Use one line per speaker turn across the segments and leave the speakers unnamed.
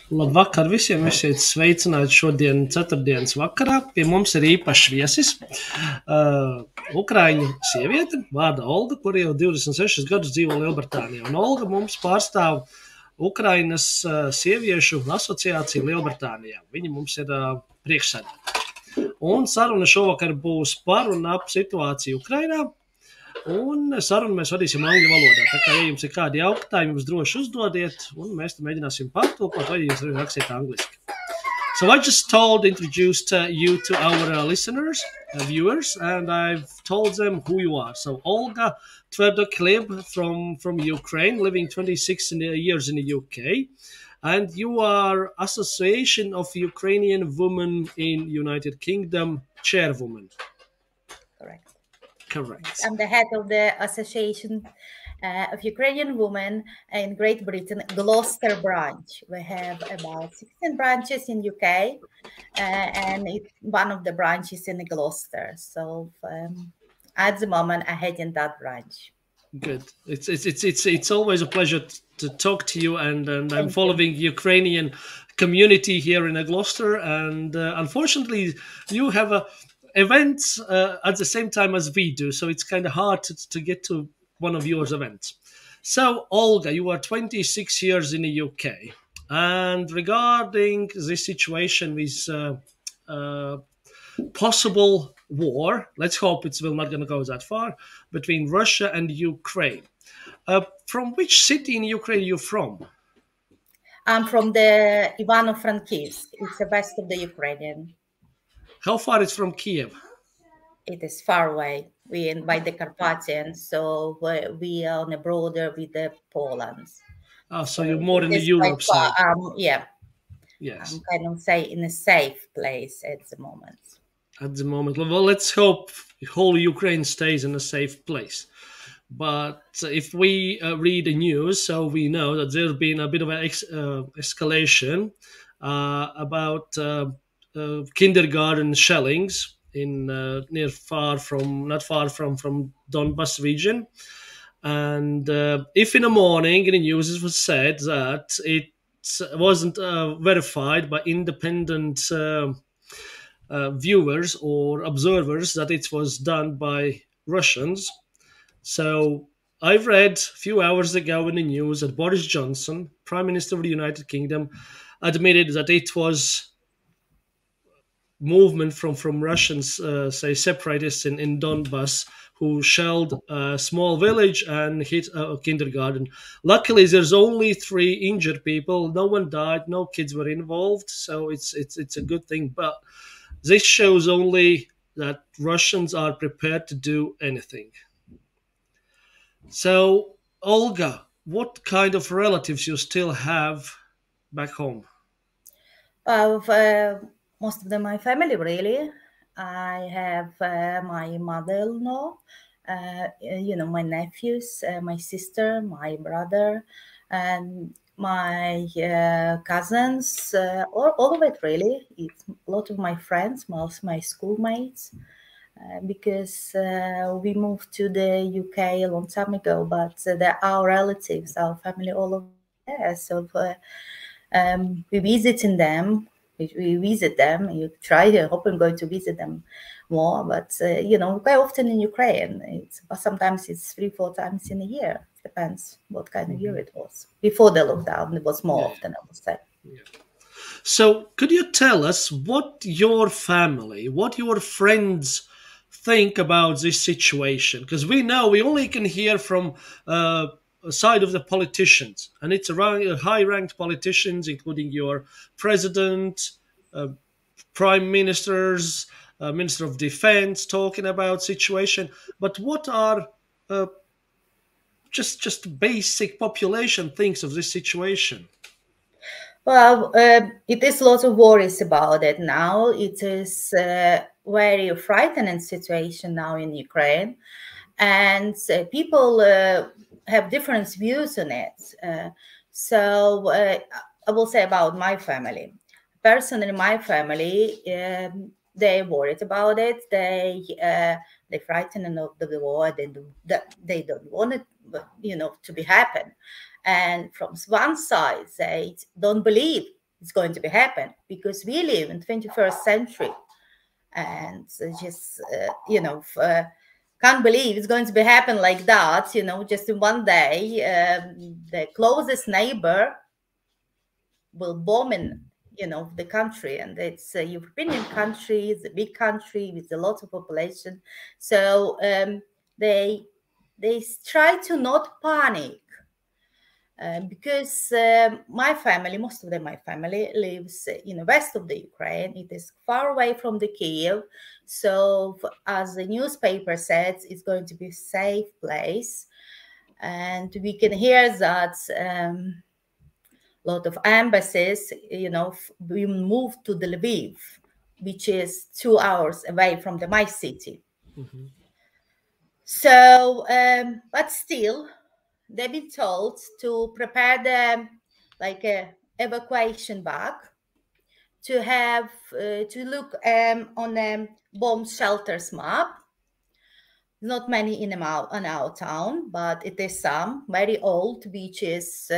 Labvakar visiem! Esiet sveicināti šodien ceturtdienas vakarā. Pie mums ir īpašs viesis, Ukraiņu sieviete, vārda Olga, kur jau 26 gadus dzīvo Lielbritānijā. Un Olga mums pārstāv Ukrainas sieviešu asociāciju Lielbritānijā. Viņa mums ir priekšsēdētāja. Un saruna šovakar būs par un ap situāciju Ukrainā. Un sarunu mēs vadīsim angļu valodā. Tā kā, ja jums ir kādi jautājumi, jums droši uzdodiet, un mēs te mēģināsim pārtulkot, vai jūs arī rakstiet angliski. So I just introduced you to our listeners, viewers, and I've told them who you are. So Olgu Tverdokhlib from Ukraine, living 26 years in the UK, and you are Association of Ukrainian Women in United Kingdom chairwoman. Correct.
I'm the head of the Association of Ukrainian Women in Great Britain, Gloucester branch. We have about 16 branches in UK, and one of the branches in Gloucester. So at the moment, I head in that branch.
Good. It's always a pleasure to talk to you, and I'm following Ukrainian community here in Gloucester, and unfortunately, you have events at the same time as we do, so it's kind of hard to get to one of your events. So, Olga, you are 26 years in the UK, and regarding this situation with possible war, let's hope it's not going to go that far, between Russia and Ukraine. From which city in Ukraine are you from?
I'm from the Ivano-Frankivsk. It's the west of the Ukrainian.
How far is from Kiev?
It is far away. We are by the Carpathians, so we are on the border with the Poland.
Oh, so you're more in the Europe side.
Yeah.
Yes.
I'm kind of say in a safe place at the moment.
At the moment. Well, let's hope whole Ukraine stays in a safe place. But if we read the news, so we know that there's been a bit of an escalation about kindergarten shellings in not far from Donbas region, and if in the morning in the news it was said that it wasn't verified by independent viewers or observers that it was done by Russians. So I've read a few hours ago in the news that Boris Johnson, Prime Minister of the United Kingdom, admitted that it was movement from Russians, say separatists in Donbas, who shelled a small village and hit a kindergarten. Luckily, there's only 3 injured people. No one died. No kids were involved. So it's a good thing. But this shows only that Russians are prepared to do anything. So, Olga, what kind of relatives you still have back home?
Most of them my family, really. I have my mother-in-law, my nephews, my sister, my brother, and my cousins, all of it, really. It's a lot of my friends, most my schoolmates, because we moved to the UK a long time ago, but they're our relatives, our family, all of there. So we visiting them. We visit them. You try to hope I'm going to visit them more, but quite often in Ukraine. But sometimes it's 3-4 times in a year. Depends what kind of year it was. Before the lockdown, it was more often, I would say.
Yeah. So, could you tell us what your family, what your friends think about this situation? Because we only can hear from side of the politicians, and it's high-ranked politicians, including your president, prime ministers, minister of defense, talking about situation. But what are just basic population thinks of this situation?
Well, it is lots of worries about it now. It is a very frightening situation now in Ukraine, and people have different views on it. So I will say about my family. Personally, my family, they worried about it. They frightened of the war. They don't want it, to be happen. And from one side, they don't believe it's going to be happen, because we live in 21st century, and just can't believe it's going to be happen like that. Just in one day, the closest neighbor will bomb in the country, and it's a European country, it's a big country with a lot of population. So they try to not panic, because my family, most of my family lives in the west of the Ukraine. It is far away from the Kiev. So as the newspaper says, it's going to be a safe place. And we can hear that a lot of embassies, we moved to the Lviv, which is 2 hours away from my city. Mm-hmm. So, but still, they've been told to prepare the evacuation bag, to have to look on a bomb shelters map. Not many in our town, but it is some very old, which is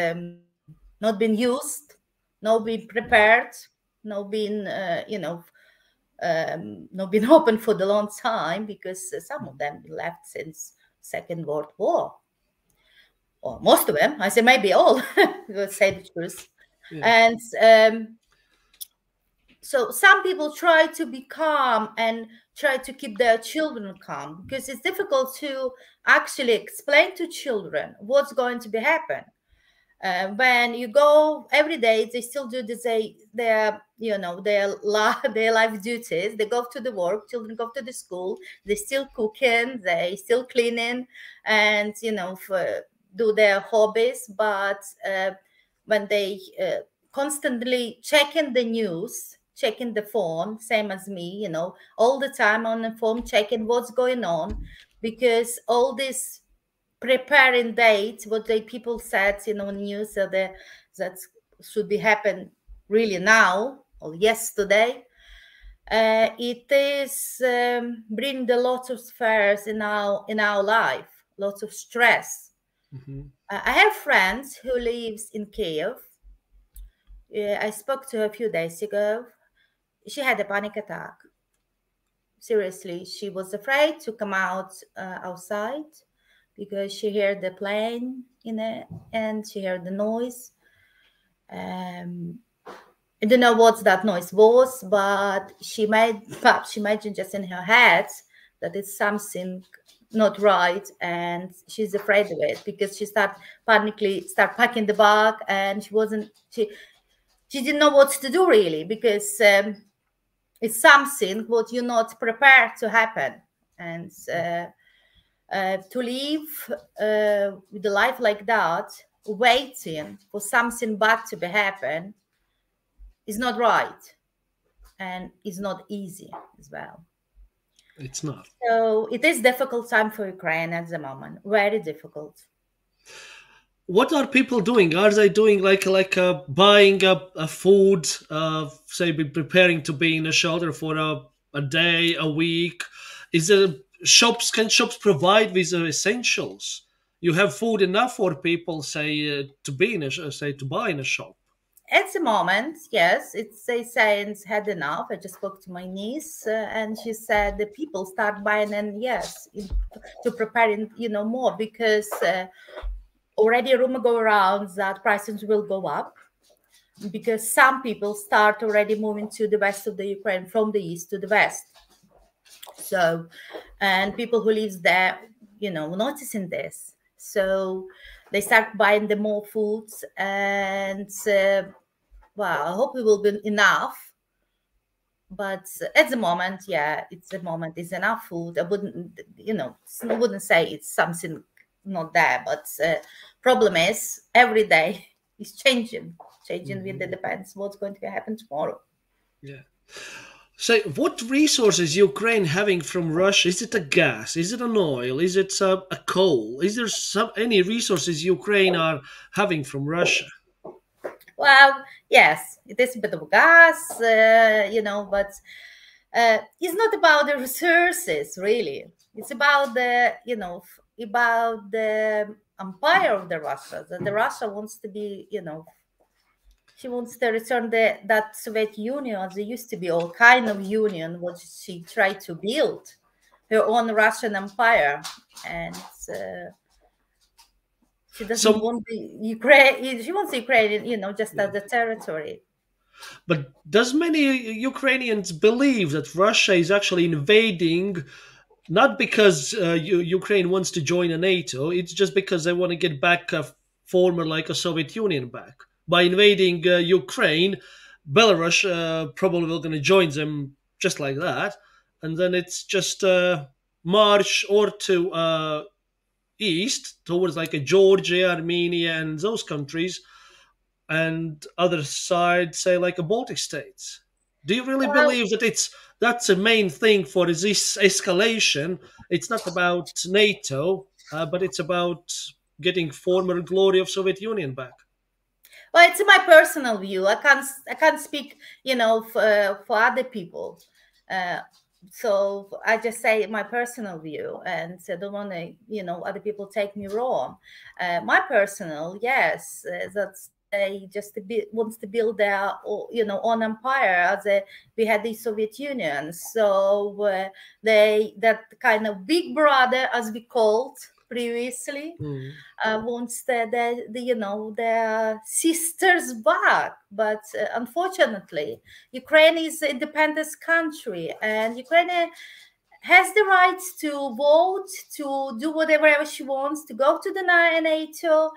not been used, not been prepared, not been not been open for the long time, because some of them left since Second World War. Or most of them, I say maybe all, to say the truth. Yeah. And so some people try to be calm and try to keep their children calm, because it's difficult to actually explain to children what's going to be happen. When you go every day, they still do their life duties. They go to the work, children go to the school, they still cooking, they still cleaning, and do their hobbies. But when they constantly checking the news, checking the phone, same as me, all the time on the phone, checking what's going on, because all this preparing dates, what the people said, news that should be happen really now or yesterday. It is bringing a lot of fears in our life, lots of stress. Mm-hmm. I have friends who lives in Kiev. I spoke to her a few days ago. She had a panic attack. Seriously, she was afraid to come outside, because she heard the plane and she heard the noise. I don't know what that noise was, but she imagined just in her head that it's something not right, and she's afraid of it, because she start packing the bag, and she didn't know what to do really, because it's something what you're not prepared to happen. And to live with a life like that, waiting for something bad to happen, is not right, and is not easy as well.
It's not.
So it is difficult time for Ukraine at the moment, very difficult.
What are people doing? Are they doing like buying a food, say preparing to be in a shelter for a day, a week? Can shops provide with essentials? You have food enough for people, say, to buy in a shop?
At the moment, yes, they say it's had enough. I just spoke to my niece, and she said the people start buying, and to preparing, more, because already a rumor go around that prices will go up, because some people start already moving to the west of the Ukraine from the east to the west. So, and people who live there, noticing this. So they start buying the more foods, and I hope it will be enough. But at the moment, it's enough food. I wouldn't say it's something not there, but problem is every day is changing. Mm-hmm. With it depends what's going to happen tomorrow.
Yeah. So what resources Ukraine having from Russia? Is it a gas? Is it an oil? Is it a coal? Is there any resources Ukraine are having from Russia?
Well, yes, it is a bit of gas, but it's not about the resources, really. It's about the empire of the Russia. That the Russia wants to be, She wants to return that Soviet Union as it used to be, all kind of union, what she tried to build, her own Russian empire, and she doesn't want the Ukraine. She wants Ukraine, just as a territory.
But does many Ukrainians believe that Russia is actually invading, not because Ukraine wants to join a NATO? It's just because they want to get back a former, like a Soviet Union back. By invading Ukraine, Belarus probably will going to join them just like that, and then it's just march or to east towards like a Georgia, Armenia, and those countries, and other side, say like a Baltic states. Do you really believe that that's the main thing for this escalation? It's not about NATO, but it's about getting former glory of Soviet Union back.
Well, it's my personal view. I can't speak, for other people. So I just say my personal view, and I don't want to, other people take me wrong. My personal, yes, that's they just wants to build their, own empire as we had the Soviet Union. So that kind of big brother, as we called previously, wants their sisters back. But unfortunately, Ukraine is an independent country, and Ukraine has the right to vote, to do whatever she wants, to go to the NATO,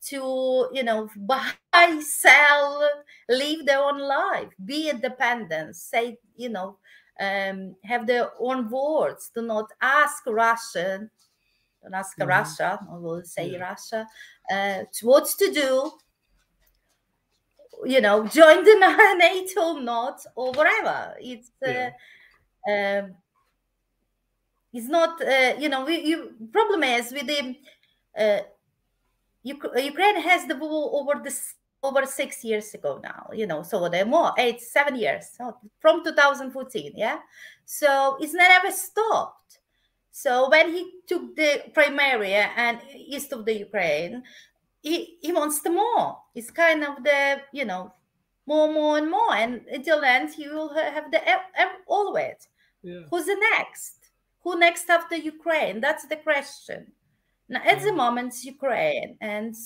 to buy, sell, live their own life, be independent, say, have their own words. Do not ask Russia. Don't ask Russia, I will say Russia, what to do, join the NATO, not, or whatever. It's it's not, problem is with the, Ukraine has the war over 6 years ago now, so they're more, 7 years, from 2014, yeah? So it's never stopped. So when he took the Crimea and east of the Ukraine, he wants the more. It's kind of the, more and more. And until then, he will have all of it. Yeah. Who's the next? Who next after Ukraine? That's the question. Now, at the moment, it's Ukraine. And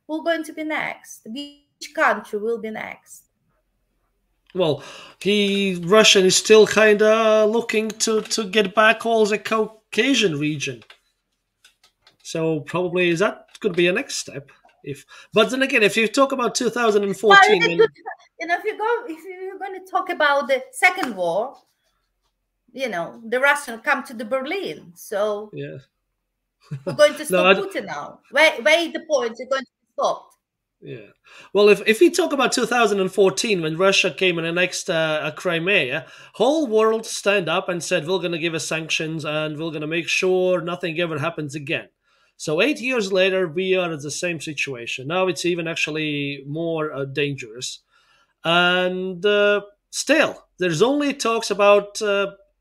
who's going to be next? Which country will be next?
Well, Russia is still kind of looking to get back all the Caucasian region. So probably that could be a next step. But then again, if you talk about 2014,
well, if you're going to talk about the second war, the Russians come to the Berlin. So
yeah,
we're going to stop Putin now. Where is the point? You're going to stop.
Yeah. Well, if we talk about 2014, when Russia came and annexed Crimea, whole world stand up and said, we're going to give us sanctions and we're going to make sure nothing ever happens again. So 8 years later, we are at the same situation. Now it's even actually more dangerous. And still, there's only talks about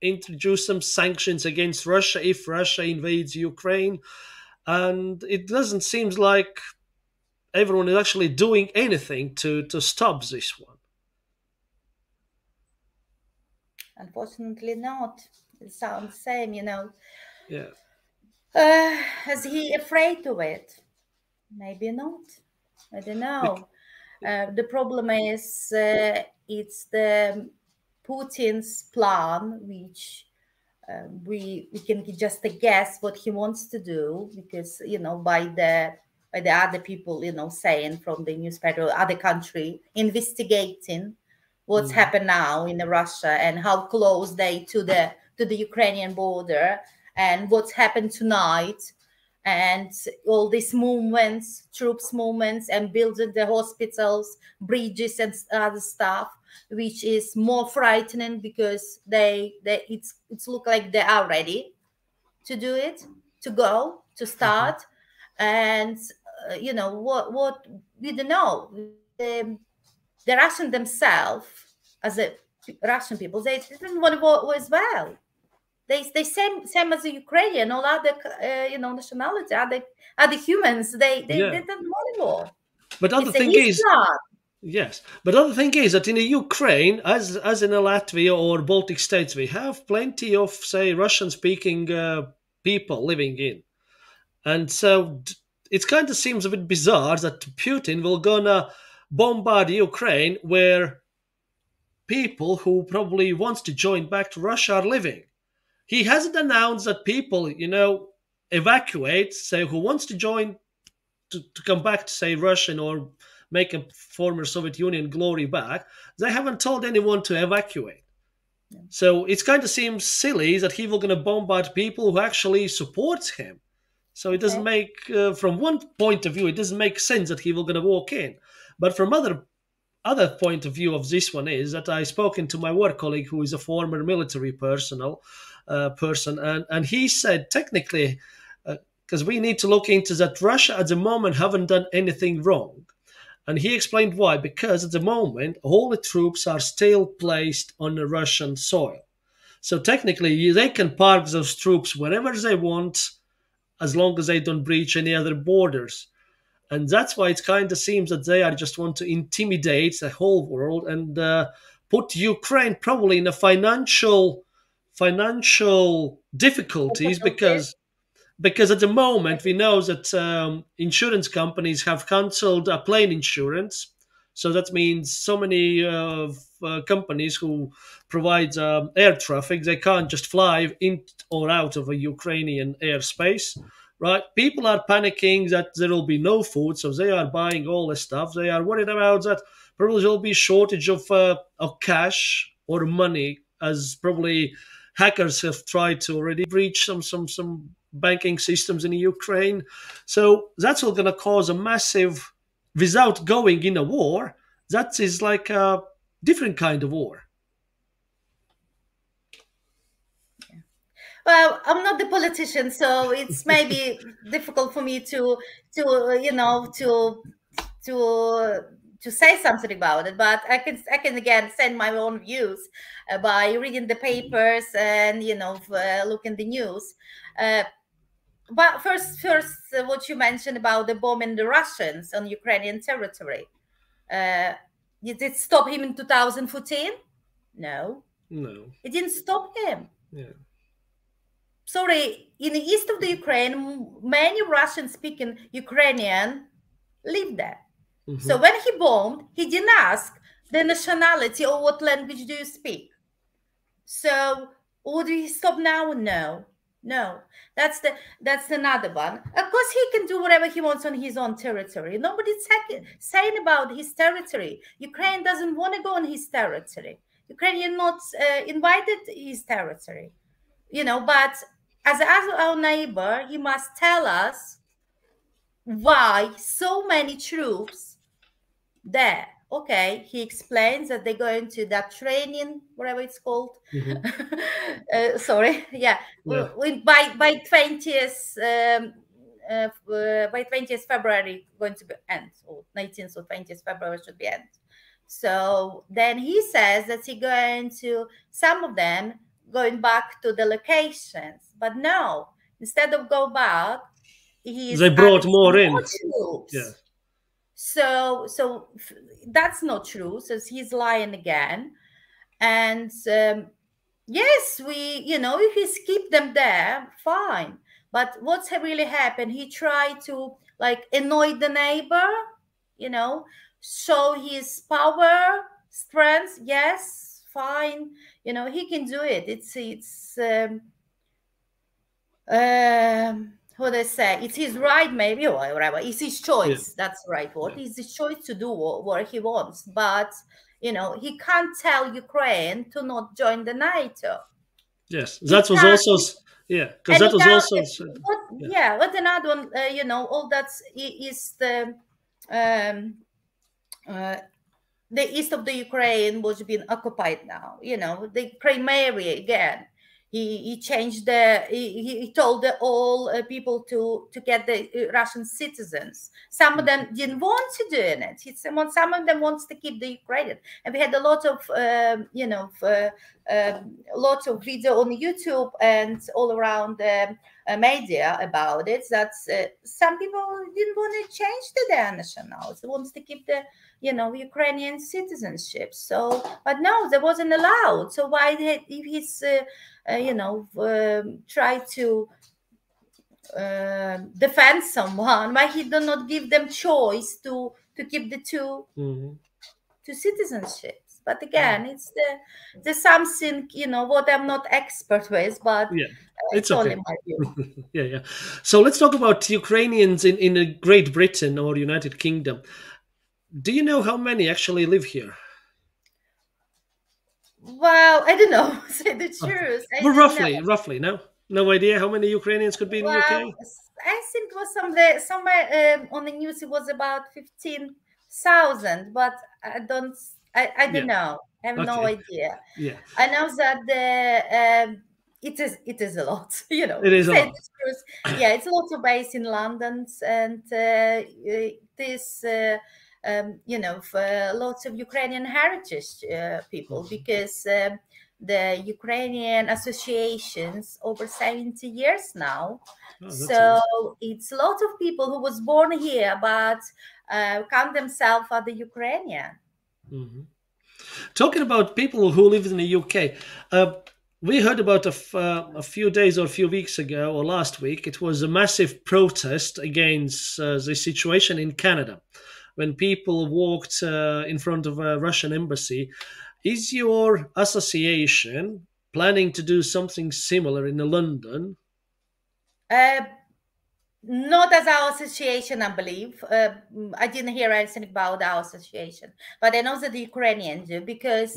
introduce some sanctions against Russia if Russia invades Ukraine. And it doesn't seem like everyone is actually doing anything to stop this one.
Unfortunately not. It sounds the same,
Yeah.
Is he afraid of it? Maybe not. I don't know. The problem is it's the Putin's plan, which we can just guess what he wants to do, because by the other people, saying from the newspaper, other country, investigating what's happened now in Russia and how close they to the Ukrainian border and what's happened tonight, and all these movements, troops movements, and building the hospitals, bridges, and other stuff, which is more frightening because it's look like they are ready to do it, to go, to start. And what we don't know, the Russian themselves, as a Russian people, they didn't want to go as well. They same as the Ukrainian, all other nationality, other humans. They didn't want to go.
But other thing is, Yes, but the other thing is that in the Ukraine, as in Latvia or Baltic states, we have plenty of, say, Russian-speaking people living in, and so it kind of seems a bit bizarre that Putin will gonna bombard Ukraine where people who probably wants to join back to Russia are living. He hasn't announced that people, evacuate, say, who wants to join to come back to, say, Russian or make a former Soviet Union glory back. They haven't told anyone to evacuate. Yeah. So it kind of seems silly that he will going to bombard people who actually support him. So it doesn't make, from one point of view, it doesn't make sense that he will going to walk in. But from other point of view of this one is that I spoken to my work colleague who is a former military person, and he said technically, because we need to look into that Russia at the moment haven't done anything wrong. And he explained why. Because at the moment, all the troops are still placed on the Russian soil. So technically, they can park those troops wherever they want, as long as they don't breach any other borders. And that's why it kind of seems that they are just want to intimidate the whole world and put Ukraine probably in a financial difficulties because at the moment we know that insurance companies have cancelled plane insurance. So that means so many companies who provide air traffic, they can't just fly in or out of a Ukrainian airspace. Right, people are panicking that there will be no food, so they are buying all this stuff. They are worried about that probably there will be shortage of cash or money, as probably hackers have tried to already breach some banking systems in Ukraine. So that's all going to cause a massive, without going in a war, that is like a different kind of war.
Well, I'm not the politician, so it's maybe difficult for me to say something about it. But I can again send my own views by reading the papers and looking the news. But first, what you mentioned about the bombing the Russians on Ukrainian territory, did it stop him in 2014? No, it didn't stop him.
Yeah.
Sorry, in the east of the Ukraine, many Russian-speaking Ukrainian live there. Mm-hmm. So when he bombed, he didn't ask the nationality or what language do you speak. So would he stop now? No. That's another one. Of course, he can do whatever he wants on his own territory. Nobody's saying about his territory. Ukraine doesn't want to go on his territory. Ukraine not invited his territory. But as our neighbor, he must tell us why so many troops there. Okay, he explains that they're going to that training, whatever it's called. Mm-hmm. Sorry, yeah. By 20th February going to be end, or 19th or 20th February should be end. So then he says that he's going to some of them going back to the locations, but no. Instead of go back,
they brought more in.
Troops. Yeah. So that's not true. So he's lying again. And yes, if he keep them there, fine. But what's really happened? He tried to annoy the neighbor, show his power, strength. Yes, fine. He can do it. It's what I say, it's his right, maybe, or whatever. It's his choice. Yeah. That's the right word. Yeah. It's his choice to do what he wants. But, he can't tell Ukraine to not join the NATO.
Yes, that was also, yeah, because that was also.
What another one, all that is the east of the Ukraine was being occupied now. The Crimea again. He changed he told all people to get the Russian citizens. Some of them didn't want to do it. Some of them wants to keep the Ukrainian. And we had a lot of lots of video on YouTube and all around media about it, that some people didn't want to change to their nationals. They wanted to keep the, Ukrainian citizenship. So, but no, that wasn't allowed. So why did, if he's, try to defend someone, why he do not give them choice to keep the two citizenships? But again, it's the something, what I'm not expert with, but
it's
only
okay.
my view.
Yeah. So let's talk about Ukrainians in Great Britain or United Kingdom. Do you know how many actually live here?
Well, I don't know. Say the truth.
But roughly, no idea how many Ukrainians could be in the UK.
I think it was somewhere on the news. It was about 15,000, but I don't know. I have no idea.
Yeah,
I know that it is a lot.
It is a lot.
Yeah, it's also based in London, and this. For lots of Ukrainian heritage people, because the Ukrainian associations over 70 years now. So it's a lot of people who was born here but count themselves as the Ukrainian.
Talking about people who live in the UK, we heard about a few days or a few weeks ago, or last week, it was a massive protest against the situation in Canada, when people walked in front of a Russian embassy. Is your association planning to do something similar in London?
Not as our association, I believe. I didn't hear anything about our association, but I know that the Ukrainians do, because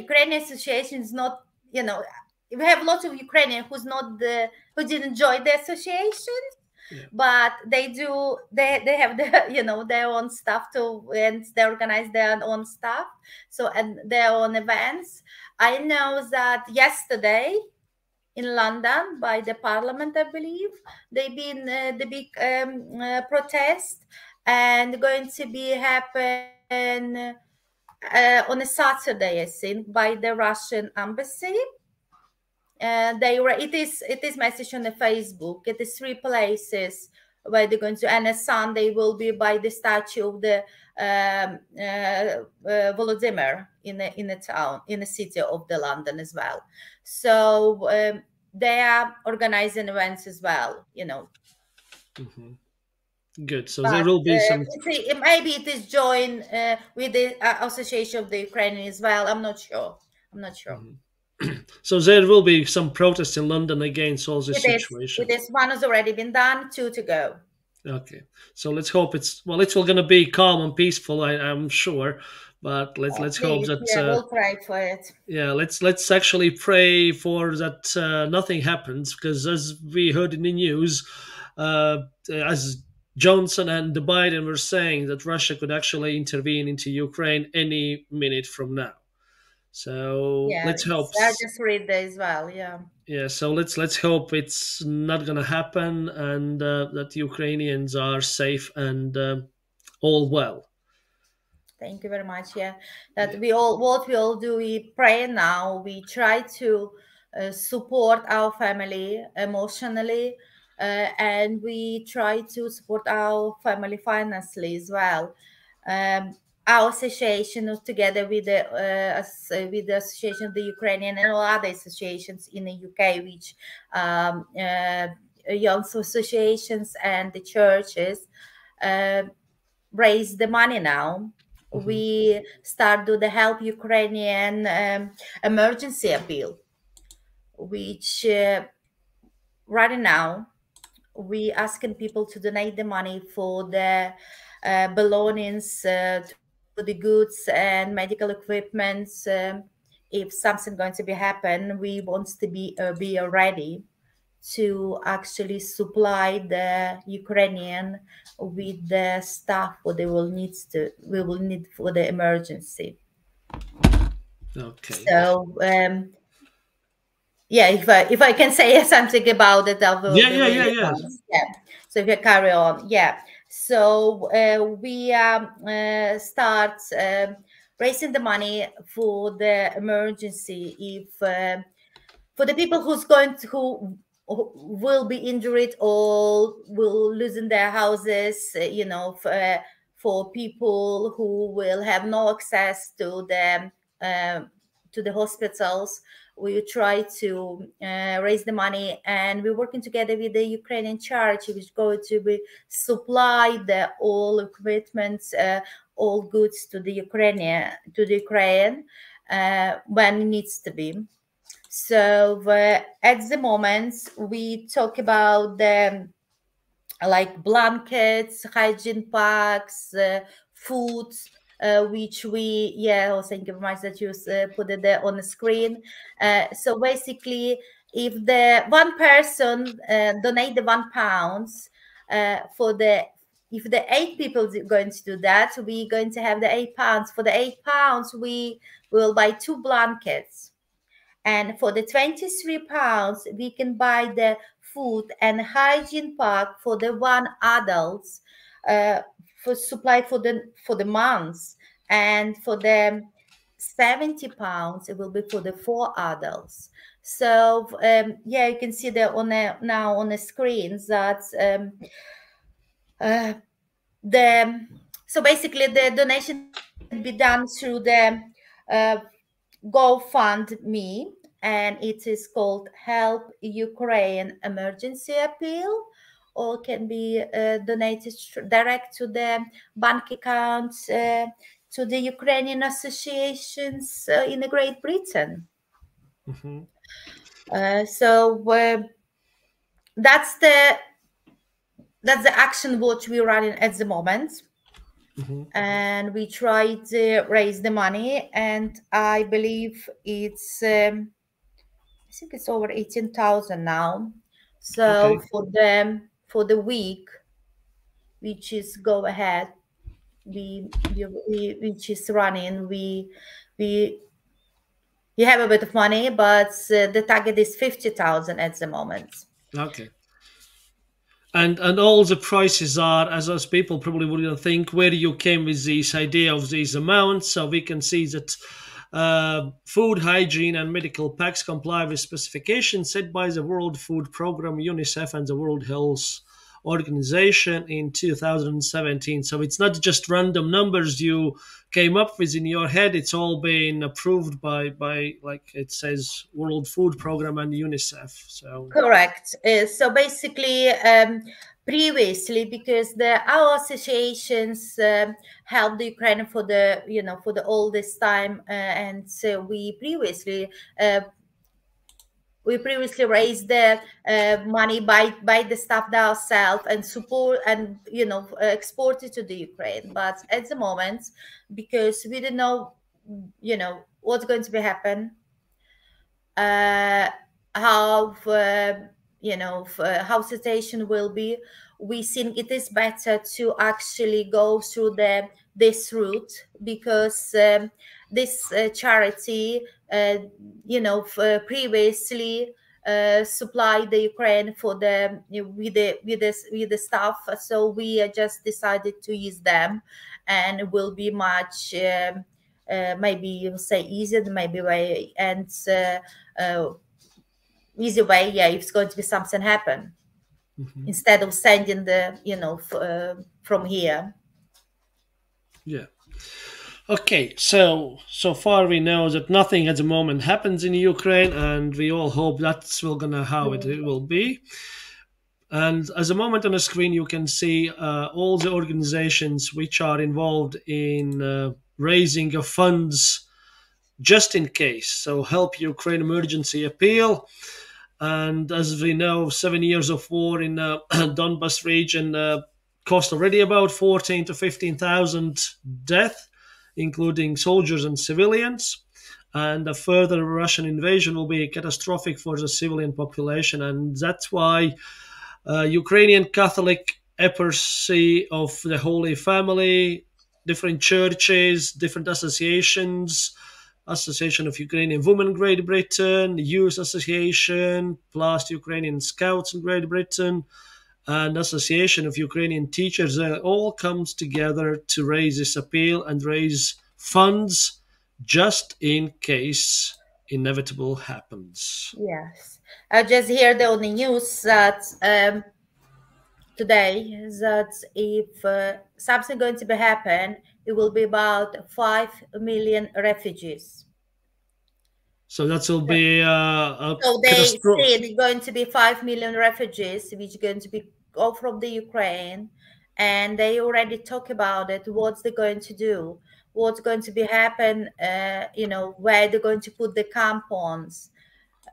Ukrainian association is not, we have lots of Ukrainians who didn't join the association. Yeah. But they do. They have their own stuff too, and they organize their own stuff. So, and their own events. I know that yesterday in London, by the Parliament, I believe, they've been the big protest, and going to be happen on a Saturday, I think, by the Russian embassy. It is message on the Facebook. It is 3 places where they're going to, and a Sunday will be by the statue of the Volodymyr in the town, in the city of the London as well. So they are organizing events as well,
Good. So there will be some.
Maybe it is joined with the Association of the Ukrainian as well. I'm not sure.
So there will be some protests in London against all this situation.
This one has already been done, 2 to go.
Okay, so let's hope it's going to be calm and peaceful. I'm sure, but let's hope that.
We'll pray for it.
Yeah, let's actually pray for that nothing happens, because as we heard in the news, as Johnson and Biden were saying, that Russia could actually intervene into Ukraine any minute from now. So let's hope.
I just read that as well.
Yeah. So let's hope it's not gonna happen, and that Ukrainians are safe and all well.
Thank you very much. What we all do, we pray now. We try to support our family emotionally, and we try to support our family financially as well. Our association, together with the Association of the Ukrainian and all other associations in the UK, which young associations and the churches raise the money now. We start to the Help Ukrainian emergency appeal, which right now we asking people to donate the money for the belongings, the goods and medical equipment. If something going to be happen, we want to be ready to actually supply the Ukrainian with the stuff what we will need for the emergency.
Okay.
So if I can say something about it, I will.
Yeah.
So if you carry on, So we start raising the money for the emergency. If for the people who will be injured or will losing their houses, for people who will have no access to the hospitals. We try to raise the money, and we're working together with the Ukrainian church, which is going to be supply all equipment, all goods to the Ukraine when it needs to be. So at the moment, we talk about the like blankets, hygiene packs, food, which we, thank you very much that you put it there on the screen. So basically, if the one person donate the £1 if the 8 people are going to do that, we're going to have the £8. For the £8, we will buy 2 blankets. And for the £23, we can buy the food and hygiene pack for the 1 adult, for supply for the months. And for the £70, it will be for the 4 adults. So you can see there now on the screens that so basically the donation will be done through the GoFundMe, and it is called Help Ukraine Emergency Appeal, or can be donated direct to the bank accounts to the Ukrainian associations in Great Britain. So that's the action which we're running at the moment. And we try to raise the money, and I believe it's I think it's over 18,000 now. So for the week, which is go ahead, which is running, we have a bit of money, but the target is 50,000 at the moment.
Okay. And all the prices are, as people probably would think, where you came with this idea of these amounts. So we can see that food, hygiene, and medical packs comply with specifications set by the World Food Programme, UNICEF, and the World Health Organization in 2017. So it's not just random numbers you came up with in your head. It's all been approved by like it says, World Food Programme and UNICEF. So
correct. So basically, previously, because our associations helped the Ukraine for the all this time, and so we previously raised the money by the staff ourselves and support and export it to the Ukraine. But at the moment, because we didn't know what's going to be happen, how situation will be, we think it is better to actually go through this route, because this charity previously supplied the Ukraine for with the stuff. So we just decided to use them, and it will be much maybe you say easier, maybe way, and easy way, if it's going to be something happen, instead of sending from here.
Yeah. Okay, so far we know that nothing at the moment happens in Ukraine, and we all hope that's gonna how it will be. And at the moment on the screen, you can see all the organizations which are involved in raising of funds just in case. So Help Ukraine Emergency Appeal. And as we know, 7 years of war in Donbas region cost already about 14 to 15,000 deaths, including soldiers and civilians. And a further Russian invasion will be catastrophic for the civilian population. And that's why Ukrainian Catholic Episcopate of the Holy Family, different churches, different associations, Association of Ukrainian Women in Great Britain, Youth Association, plus Ukrainian Scouts in Great Britain, and Association of Ukrainian Teachers, all comes together to raise this appeal and raise funds just in case inevitable happens.
Yes. I just heard on the news that today that if something going to be happen, it will be about 5 million refugees.
So that will be
so they say it's going to be 5 million refugees, which are going to be all from the Ukraine, and they already talk about it. What's they going to do? What's going to be happen? Where they're going to put the campons,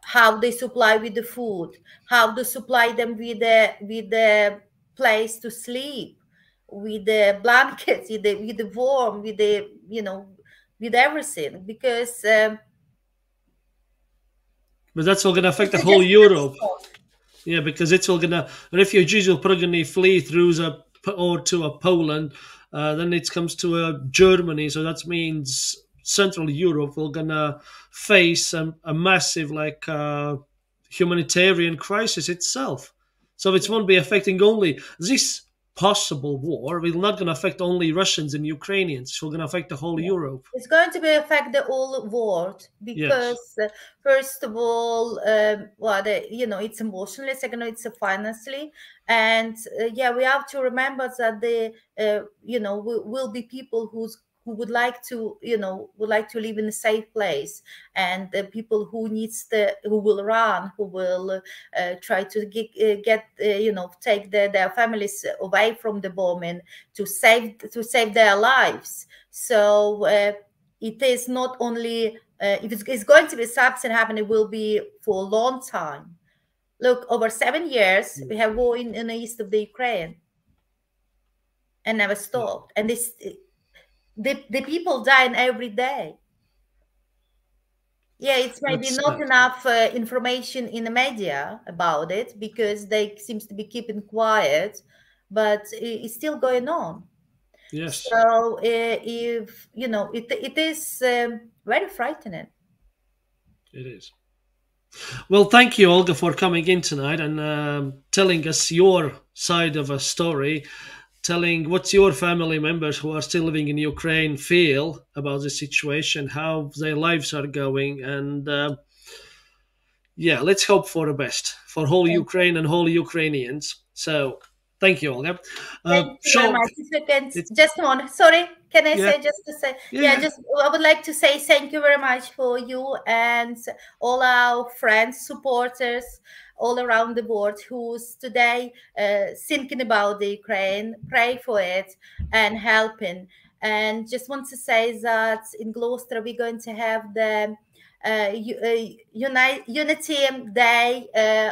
how they supply with the food, how to supply them with the place to sleep, with the blankets, with the warm, with the with everything, because.
But that's all going to affect the whole Europe. Yeah, because it's all going to, refugees will probably flee through to Poland. Then it comes to Germany. So that means Central Europe will going to face a massive humanitarian crisis itself. So it won't be affecting only this possible war. It's not going to affect only Russians and Ukrainians. It's going to affect the whole Europe.
It's going to affect the whole world because, first of all, it's emotionally. Second, it's financially, and we have to remember that will be people who would like to live in a safe place, and the people who will run, who will try to take their families away from the bombing to save their lives. So it is not only if it's going to be something happening, it will be for a long time. Look, over 7 years we have war in the east of the Ukraine, and never stopped, and this. The people dying every day. Yeah, it's maybe not enough information in the media about it because they seems to be keeping quiet, but it's still going on.
Yes.
So if it is very frightening.
It is. Well, thank you, Olga, for coming in tonight and telling us your side of a story. Telling what your family members who are still living in Ukraine feel about the situation, how their lives are going, and let's hope for the best for whole Ukraine and whole Ukrainians. So, thank you, Olga.
Thank you very much. If you can, just one. Sorry, can I say just to say? I would like to say thank you very much for you and all our friends, supporters all around the world who's today thinking about the Ukraine, pray for it and helping. And just want to say that in Gloucester we're going to have the Unity Day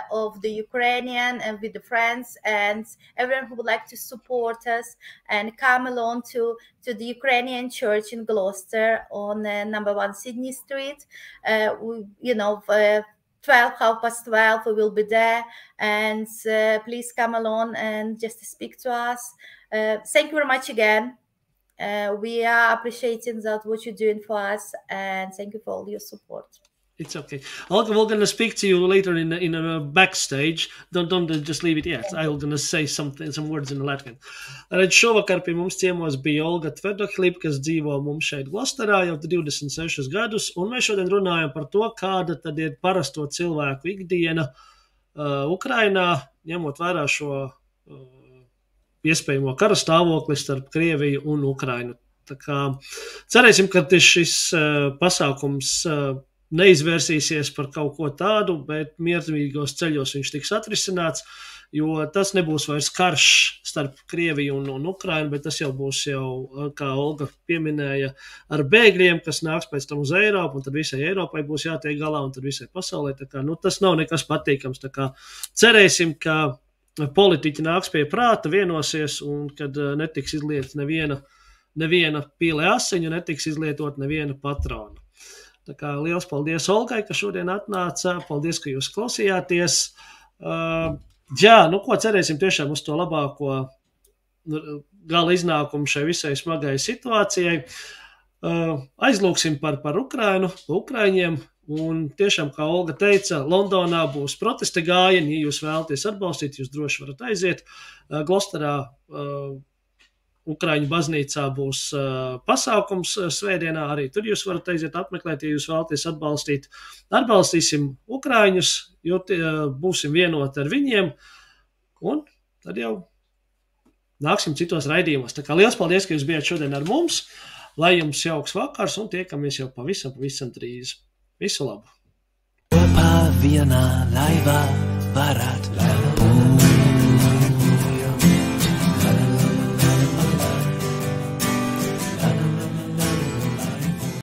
of the Ukrainian and with the friends and everyone who would like to support us and come along to the Ukrainian church in Gloucester on number 1 Sydney Street. 12:30 we will be there, and please come along and just speak to us. Thank you very much again. We are appreciating that what you're doing for us, and thank you for all your support.
It's okay. Olga, we're going to speak to you later in a backstage. Don't just leave it yet. I'm going to say some words in Latvian. Šovakar pie mums ciemos bija Olga Tverdokhlib, kas dzīvo mums šeit Gloucesterā jau 26 gadus, un mēs šodien runājam par to, kāda tad ir parasto cilvēku ikdiena Ukrainā, ņemot vērā šo iespējamo kara stāvokli starp Krieviju un Ukrainu. Tā kā cerēsim, ka šis pasākums neizvērsīsies par kaut ko tādu, bet mierīgos ceļos viņš tiks atrisināts, jo tas nebūs vairs karš starp Krieviju un Ukrainu, bet tas jau būs kā Olga pieminēja, ar bēgļiem, kas nāks pēc tam uz Eiropu, un tad visai Eiropai būs jātiek galā, un tad visai pasaulē. Tā kā, tas nav nekas patīkams. Tā kā cerēsim, ka politiķi nāks pie prāta, vienosies, un kad netiks izlieta neviena pīle asiņu, netiks izlietot neviena patrona. Tā kā liels paldies Olgai, ka šodien atnāca. Paldies, ka jūs klausījāties. Ko cerēsim tiešām uz to labāko gala iznākumu šai visai smagai situācijai. Aizlūksim par Ukrainu, Ukraiņiem. Un tiešām, kā Olga teica, Londonā būs protesta gājieni. Ja jūs vēlaties atbalstīt, jūs droši varat aiziet. Gloucesterā Ukraiņu baznīcā būs pasākums svētdienā, arī tur jūs varat aiziet apmeklēt, ja jūs vēlaties atbalstīt. Atbalstīsim Ukraiņus, jo būsim vienoti ar viņiem, un tad jau nāksim citos raidījumos. Tā kā liels paldies, ka jūs bijāt šodien ar mums, lai jums jauks vakars, un tiekamies jau pavisam drīz. Visu labu!
Kopā vienā laivā varat būt.